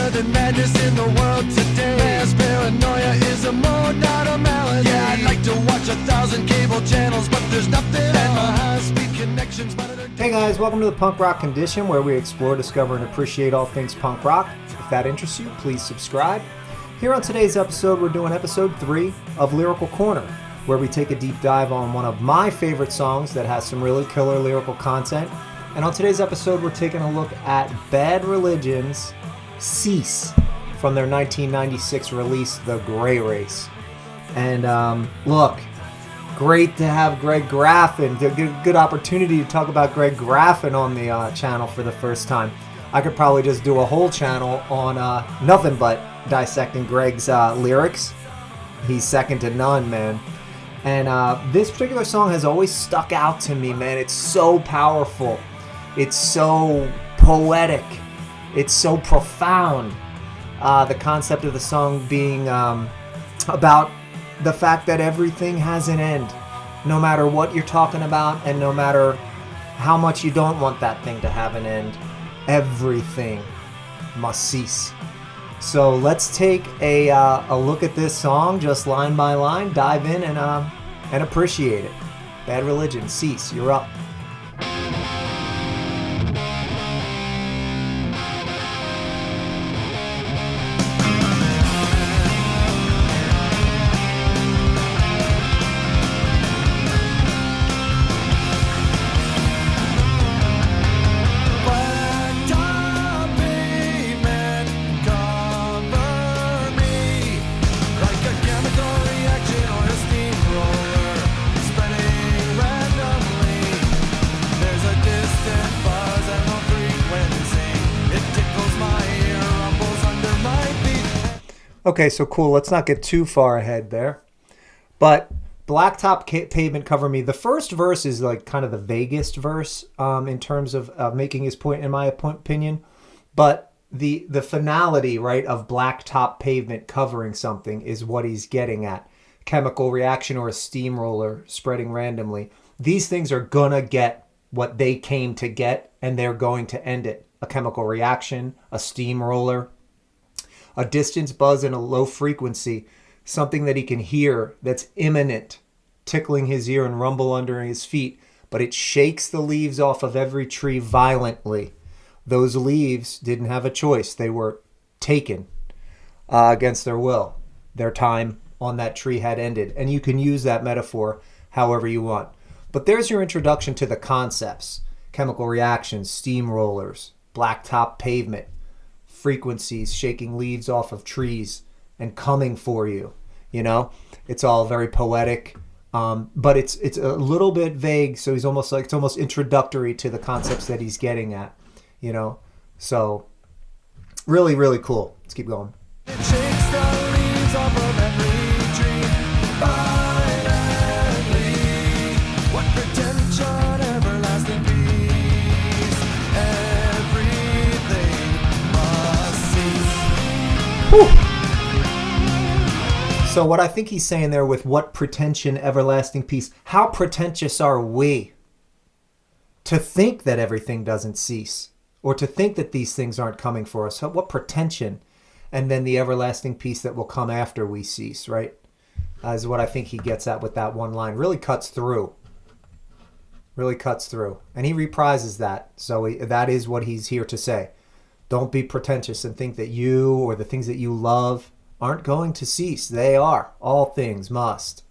better than madness in the world today. Mass paranoia is a mode, not a malady. Yeah, I'd like to watch 1,000 cable channels, but there's nothing on my high-speed connections. Hey guys, welcome to the Punk Rock Condition, where we explore, discover, and appreciate all things punk rock. If that interests you, please subscribe. Here on today's episode, we're doing episode 3 of Lyrical Corner, where we take a deep dive on one of my favorite songs that has some really killer lyrical content. And on today's episode, we're taking a look at Bad Religion's Cease from their 1996 release, The Gray Race. And look, great to have Greg Graffin. Good opportunity to talk about Greg Graffin on the channel for the first time. I could probably just do a whole channel on nothing but dissecting Greg's lyrics. He's second to none, man. And this particular song has always stuck out to me, man. It's so powerful. It's so poetic. It's so profound. The concept of the song being about the fact that everything has an end. No matter what you're talking about and no matter how much you don't want that thing to have an end, everything must cease. So let's take a look at this song just line by line, dive in and appreciate it. Bad Religion, Cease, you're up. Okay, so cool. Let's not get too far ahead there. But Blacktop Pavement Cover Me. The first verse is like kind of the vaguest verse in terms of making his point, in my opinion. But the finality, right, of Blacktop Pavement covering something is what he's getting at. Chemical reaction or a steamroller spreading randomly. These things are gonna get what they came to get, and they're going to end it. A chemical reaction, a steamroller, a distance buzz and a low frequency, something that he can hear that's imminent, tickling his ear and rumble under his feet, but it shakes the leaves off of every tree violently. Those leaves didn't have a choice. They were taken against their will. Their time on that tree had ended, and you can use that metaphor however you want. But there's your introduction to the concepts: chemical reactions, steamrollers, blacktop pavement, frequencies shaking leaves off of trees and coming for you. You know, it's all very poetic, but it's a little bit vague. So he's almost like, it's almost introductory to the concepts that he's getting at, you know. So really, really cool. Let's keep going. It shakes the leaves off of every tree violently. What pretension, everlasting peace. Everything must cease. Whew. So what I think he's saying there with what pretension, everlasting peace, how pretentious are we to think that everything doesn't cease, or to think that these things aren't coming for us? What pretension, and then the everlasting peace that will come after we cease, right? Is what I think he gets at with that one line. Really cuts through. Really cuts through. And he reprises that. So that is what he's here to say. Don't be pretentious and think that you or the things that you love aren't going to cease. They are. All things must.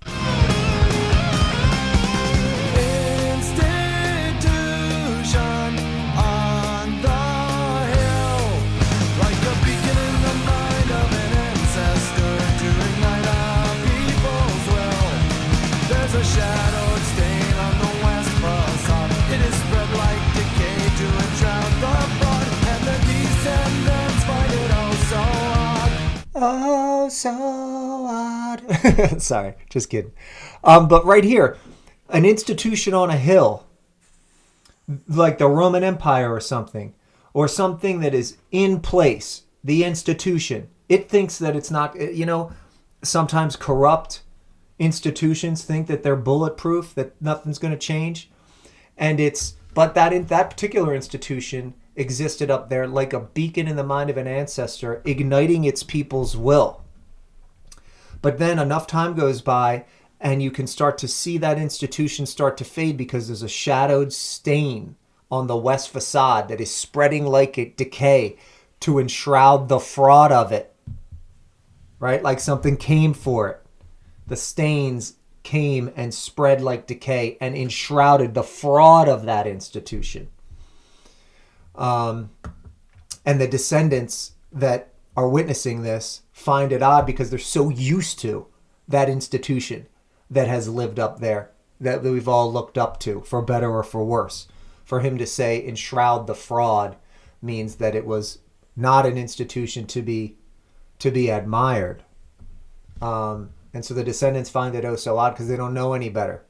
Oh, so odd. Sorry, just kidding. But right here, an institution on a hill, like the Roman Empire or something that is in place, the institution. It thinks that it's not, you know, sometimes corrupt institutions think that they're bulletproof, that nothing's going to change. And but that particular institution existed up there like a beacon in the mind of an ancestor, igniting its people's will. But then enough time goes by and you can start to see that institution start to fade because there's a shadowed stain on the west facade that is spreading like a decay to enshroud the fraud of it, right? Like something came for it. The stains came and spread like decay and enshrouded the fraud of that institution. And the descendants that are witnessing this find it odd because they're so used to that institution that has lived up there, that we've all looked up to, for better or for worse. For him to say enshroud the fraud means that it was not an institution to be admired. And so the descendants find it oh so odd because they don't know any better.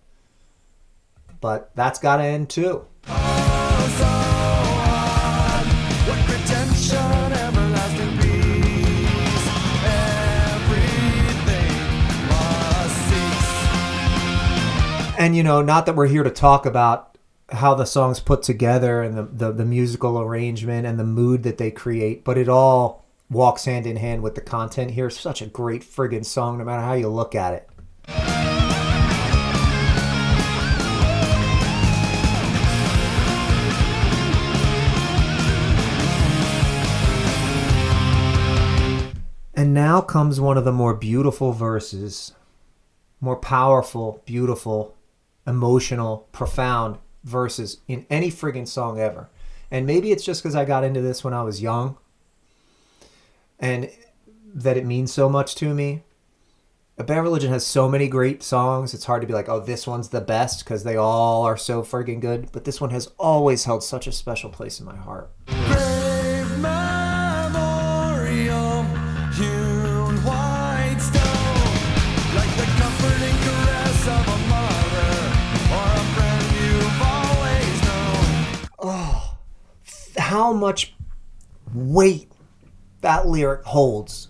But that's got to end too. Oh, so odd. What pretension, everlasting peace. Everything must cease. And, not that we're here to talk about how the song's put together and the musical arrangement and the mood that they create, but it all walks hand in hand with the content here. It's such a great friggin' song, no matter how you look at it. And now comes one of the more beautiful verses, more powerful, beautiful, emotional, profound verses in any friggin' song ever. And maybe it's just because I got into this when I was young and that it means so much to me. Bad Religion has so many great songs. It's hard to be like, oh, this one's the best because they all are so friggin' good. But this one has always held such a special place in my heart. Grave memorial, hewn white stone, like the comforting caress of a mother or a friend you've always known. Oh, how much weight that lyric holds.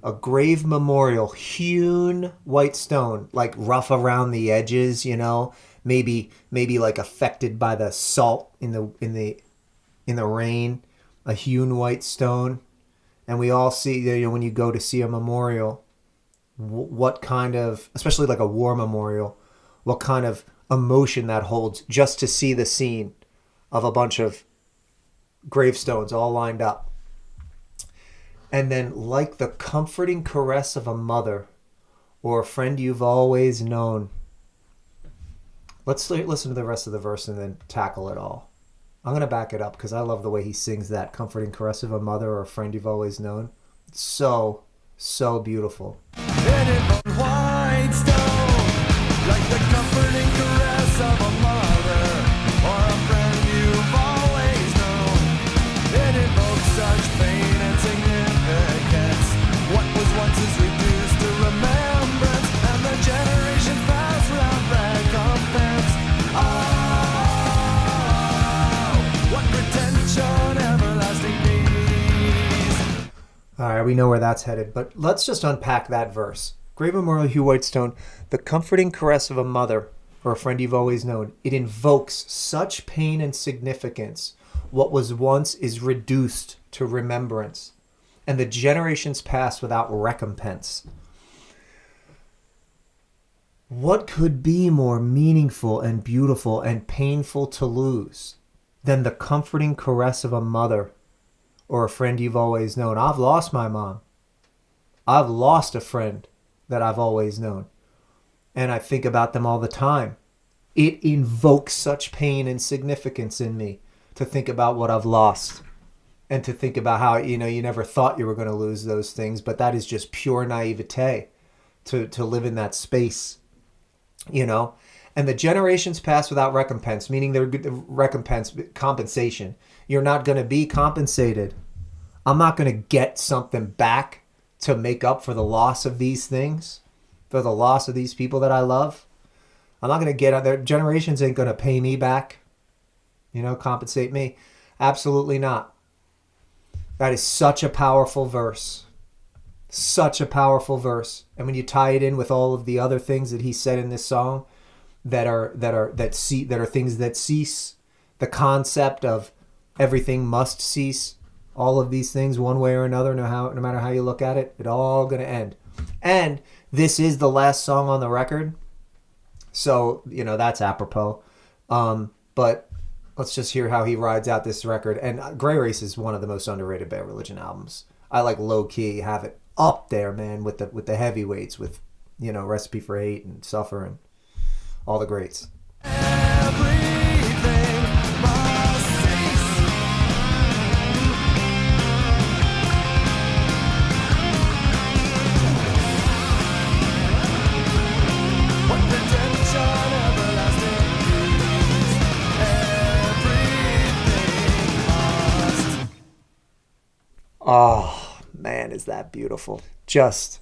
A grave memorial, hewn white stone, like rough around the edges, maybe like affected by the salt in the rain, a hewn white stone. And we all see, when you go to see a memorial, what kind of, especially like a war memorial, what kind of emotion that holds just to see the scene of a bunch of gravestones all lined up. And then, like the comforting caress of a mother or a friend you've always known. Let's listen to the rest of the verse and then tackle it all. I'm going to back it up because I love the way he sings that comforting caress of a mother or a friend you've always known. It's so, so beautiful. White stone, like the comforting caress of a mother or a friend you've always known. It evokes such pain and significance. What was once is reduced to remembrance, and the generations pass without recompense. Oh, what pretension, everlasting peace. All right, we know where that's headed, but let's just unpack that verse. Grave memorial, Hugh Whitestone, the comforting caress of a mother or a friend you've always known. It invokes such pain and significance. What was once is reduced to remembrance, and the generations pass without recompense. What could be more meaningful and beautiful and painful to lose than the comforting caress of a mother or a friend you've always known? I've lost my mom. I've lost a friend that I've always known. And I think about them all the time. It invokes such pain and significance in me to think about what I've lost and to think about how, you never thought you were going to lose those things, but that is just pure naivete to live in that space, And the generations pass without recompense, meaning they're compensation. You're not going to be compensated. I'm not going to get something back to make up for the loss of these things, for the loss of these people that I love. I'm not going to get, their generations ain't going to pay me back, compensate me. Absolutely not. That is such a powerful verse. Such a powerful verse. And when you tie it in with all of the other things that he said in this song that are things that cease, the concept of everything must cease. All of these things, one way or another, no matter how you look at it, it all going to end. And this is the last song on the record. So, that's apropos. But let's just hear how he rides out this record. And Grey Race is one of the most underrated Bad Religion albums. I like low key have it up there, man, with the heavyweights, with Recipe for Hate and Suffer and all the greats. Everything must cease. What redemption everlasting peace. Everything must. Oh, man, is that beautiful. Just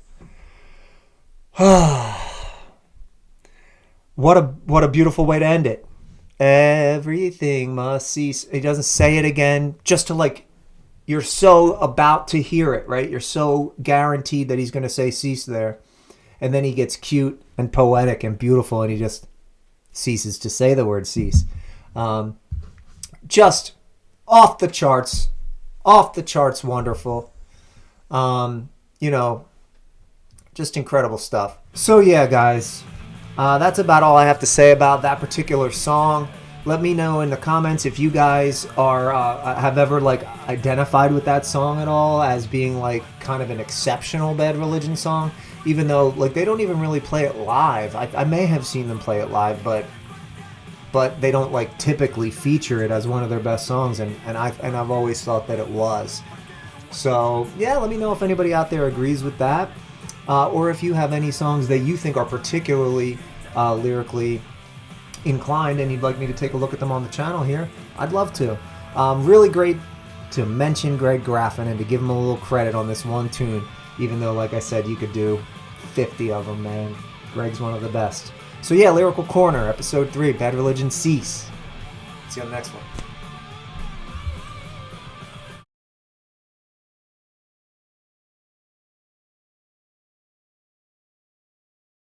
what a beautiful way to end it. Everything must cease. He doesn't say it again just to you're so about to hear it, right? You're so guaranteed that he's going to say cease there. And then he gets cute and poetic and beautiful and he just ceases to say the word cease. Just off the charts wonderful. Just incredible stuff. So yeah, guys, that's about all I have to say about that particular song. Let me know in the comments if you guys have ever identified with that song at all as being kind of an exceptional Bad Religion song, even though they don't even really play it live. I may have seen them play it live, but they don't typically feature it as one of their best songs, and I've always thought that it was. So yeah, let me know if anybody out there agrees with that. Or if you have any songs that you think are particularly lyrically inclined and you'd like me to take a look at them on the channel here, I'd love to. Really great to mention Greg Graffin and to give him a little credit on this one tune, even though, like I said, you could do 50 of them, man. Greg's one of the best. So yeah, Lyrical Corner, Episode 3, Bad Religion Cease. See you on the next one.